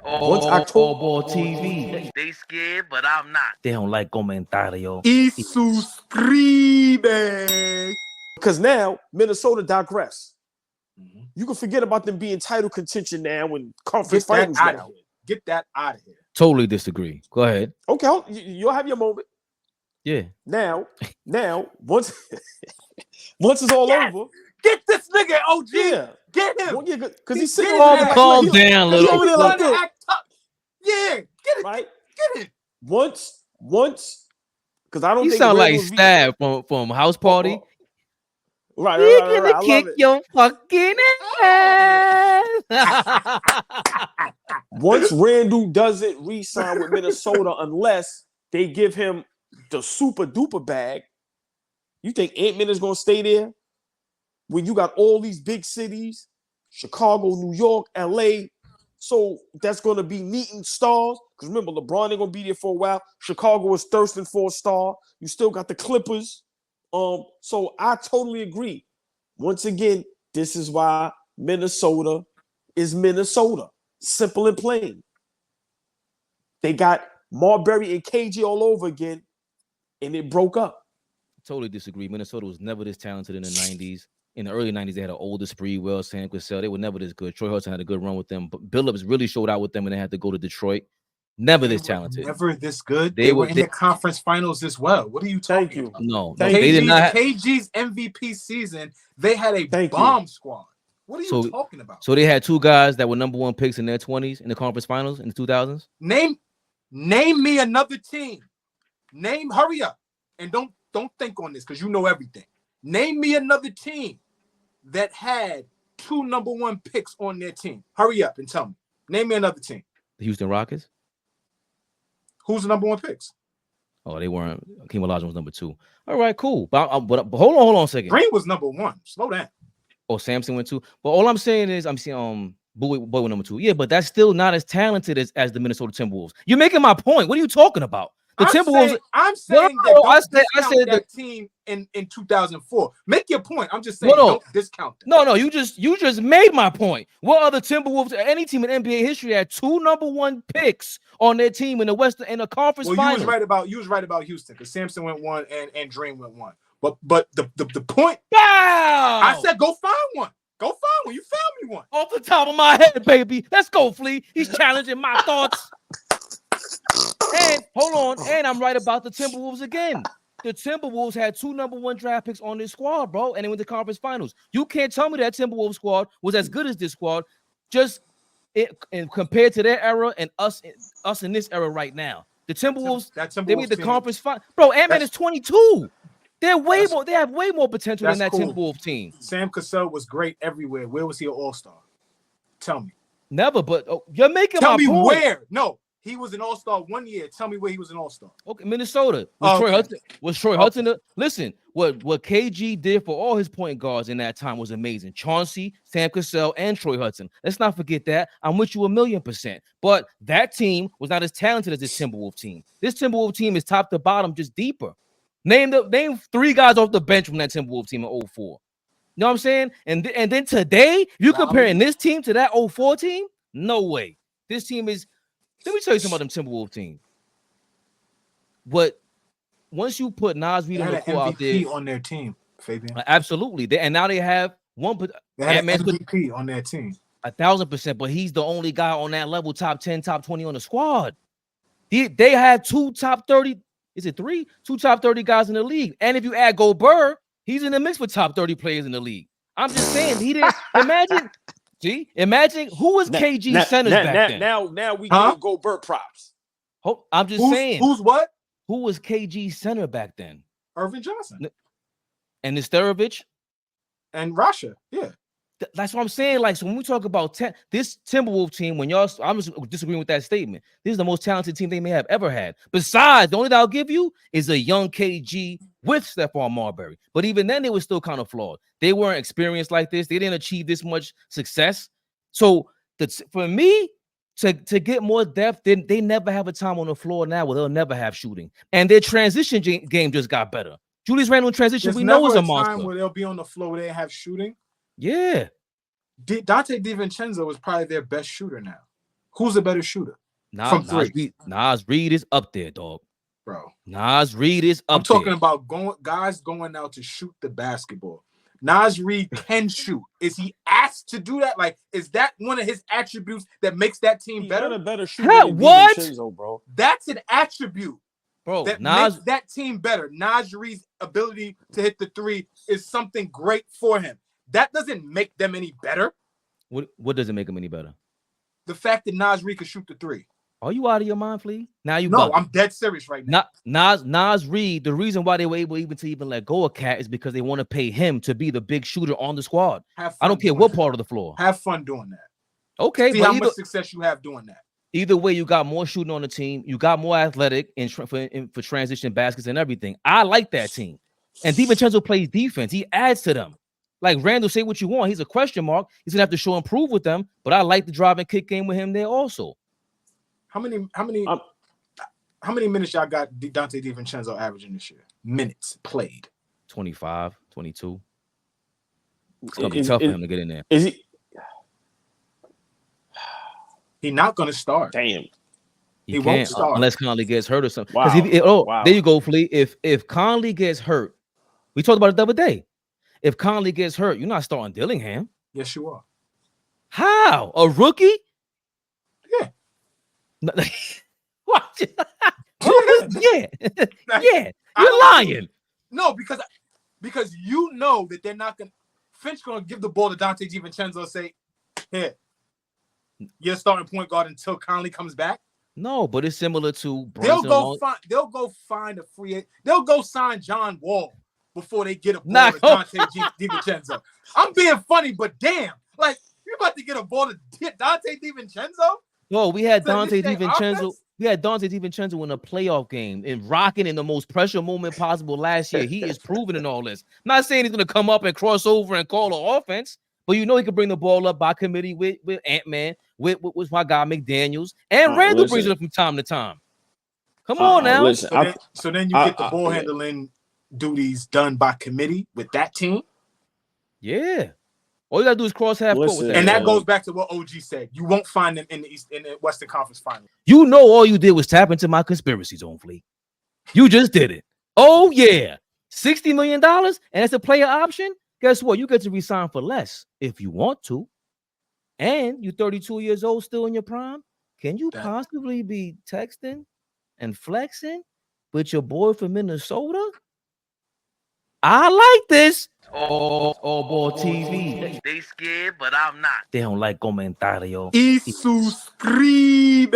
Once October, AllBall TV. They scared, but I'm not. They don't like comentario. y suscribe. Because now Minnesota digress. You can forget about them being title contention now and conference finals now. Get that out of here. Totally disagree. Go ahead. Okay, you'll have your moment. Yeah. Now, once it's all over, get this nigga, OG. Yeah, get him. Because he's sitting calm down, little. Like yeah, get it. Right? Get it. Once, because I don't. You think sound like Stab from House Party. Right. We're gonna kick your fucking ass. Once Randall doesn't re-sign with Minnesota, unless they give him the super duper bag, you think Ant-Man is gonna stay there? When you got all these big cities, Chicago, New York, LA, so that's gonna be needing stars. Because remember, LeBron ain't gonna be there for a while. Chicago is thirsting for a star. You still got the Clippers. So I totally agree. Once again, this is why Minnesota is Minnesota. Simple and plain. They got Marbury and KG all over again, and it broke up. Totally disagree. Minnesota was never this talented in the 90s. In the early 90s, they had an older Sprewell, Sam Cassell. They were never this good. Troy Hudson had a good run with them. But Billups really showed out with them when they had to go to Detroit. Never this talented. Never this good. They were in the conference finals as well. What are you talking about? No, they did not. KG's MVP season, they had a bomb squad. What are you talking about? So they had two guys that were #1 picks in their 20s in the conference finals in the 2000s. Name me another team. Hurry up and don't think on this because you know everything. Name me another team that had two #1 picks on their team. Hurry up and tell me. Name me another team. The Houston Rockets. Who's the #1 picks? Oh, they weren't. Hakeem Olajuwon was #2. All right, cool. But hold on a second. Green was #1. Slow down. Oh, Samson went 2. But all I'm saying is I'm seeing Boy went #2. Yeah, but that's still not as talented as the Minnesota Timberwolves. You're making my point. What are you talking about? The Timberwolves. I'm saying I said that team in 2004. Make your point. I'm just saying don't discount them. No, you just made my point. What other Timberwolves or any team in NBA history had two #1 picks on their team in the Western in the conference finals? You was right about Houston because Samson went 1 and Dream went 1. But the point. Wow! I said go find one. Go find one. You found me one. Off the top of my head, baby. Let's go, Flea. He's challenging my thoughts. And hold on, and I'm right about the Timberwolves again. The Timberwolves had two #1 draft picks on this squad, bro, and they went to conference finals. You can't tell me that Timberwolves squad was as good as this squad, and compared to their era and us in this era right now. The Timberwolves, they made the conference final. Bro, Ant-Man is 22. They have way more potential than that Timberwolves team. Sam Cassell was great everywhere. Where was he an all-star? Tell me. Never, but you're making my point. Tell me where. No. He was an all-star 1 year. Tell me where he was an all-star. Okay, Minnesota. Was Troy Hudson? Listen, what KG did for all his point guards in that time was amazing. Chauncey, Sam Cassell, and Troy Hudson. Let's not forget that. I'm with you 1,000,000%. But that team was not as talented as this Timberwolves team. This Timberwolves team is top to bottom, just deeper. Name 3 guys off the bench from that Timberwolves team in 04. You know what I'm saying? And then today, you comparing this team to that 04 team? No way. This team is. Let me tell you something about them Timberwolves team. But once you put Nas Reed on the court out there on their team, Fabian. Absolutely. And now they have one. They had an MVP on their team. 1,000%. But he's the only guy on that level, top 10, top 20 on the squad. They have 2 top 30. Is it 3? 2 top 30 guys in the league. And if you add Gobert, he's in the mix with top 30 players in the league. I'm just saying he didn't imagine. See, imagine who was KG centers back then. Now we give Gobert props. I'm just saying. Who's what? Who was KG center back then? Irvin Johnson. And Nesterovic? And Rasha, yeah. That's what I'm saying. Like, so when we talk about this Timberwolves team, I'm just disagreeing with that statement. This is the most talented team they may have ever had. Besides, the only thing I'll give you is a young KG with Stephon Marbury. But even then, they were still kind of flawed. They weren't experienced like this. They didn't achieve this much success. So for me, to get more depth, they never have a time on the floor now where they'll never have shooting. And their transition game just got better. Julius Randle in transition, we know is a monster. Time where they'll be on the floor where they have shooting. Yeah. Donte Divincenzo is probably their best shooter now. Who's a better shooter? Nas Reed is up there, dog. Bro. Nas Reed is up I'm talking there. about guys going out to shoot the basketball. Nas Reed can shoot. Is he asked to do that? Like, is that one of his attributes that makes that team better? He's a better shooter than Divincenzo, bro. That's an attribute, bro. That makes that team better. Nas Reed's ability to hit the three is something great for him. That doesn't make them any better. What doesn't make him any better? The fact that Nas Reed can shoot the three. Are you out of your mind, Flea? Now you no, I'm dead serious right now. Nas Reed, the reason why they were able to let go of Cat is because they want to pay him to be the big shooter on the squad. I don't care what part of the floor. Have fun doing that. Okay, see how much success you have doing that. Either way, you got more shooting on the team. You got more athletic for transition baskets and everything. I like that team. And Divincenzo plays defense. He adds to them. Like Randall, say what you want. He's a question mark. He's gonna have to show improve with them. But I like the drive and kick game with him there also. How many minutes y'all got Donte Divincenzo averaging this year? Minutes played. 25, 22. It's gonna be tough for him to get in there. Is he? He's not gonna start. Damn. He won't start unless Conley gets hurt or something. Wow. There you go, Flea. If Conley gets hurt, we talked about it the other day. If Conley gets hurt, you're not starting Dillingham. Yes, you are. How? A rookie? Yeah. What? Yeah. Yeah. You're lying. No, because you know that they're not gonna. Finch gonna give the ball to Donte DiVincenzo and say, "Here, you're starting point guard until Conley comes back." No, but it's similar to They'll go find a free agent. They'll go sign John Wall before they get a ball to Donte DiVincenzo. I'm being funny, but damn, like you're about to get a ball to Donte DiVincenzo. No, we had Donte DiVincenzo. We had Donte DiVincenzo in a playoff game and rocking in the most pressure moment possible last year. He is proven in all this. I'm not saying he's going to come up and cross over and call an offense, but you know he can bring the ball up by committee with Ant-Man, with my guy McDaniels, and Randall brings it up from time to time. Come on now. So then you get the ball handling duties done by committee with that team? Yeah. All you gotta do is cross half court with that. And that goes back to what OG said. You won't find them in the Western Conference Finals. You know all you did was tap into my conspiracy zone, Flea. You just did it. Oh, yeah. $60 million, and it's a player option. Guess what? You get to resign for less if you want to. And you're 32 years old, still in your prime. Can you possibly be texting and flexing with your boy from Minnesota? I like this. AllBall TV. They scared, but I'm not. They don't like comentario. Y suscribe.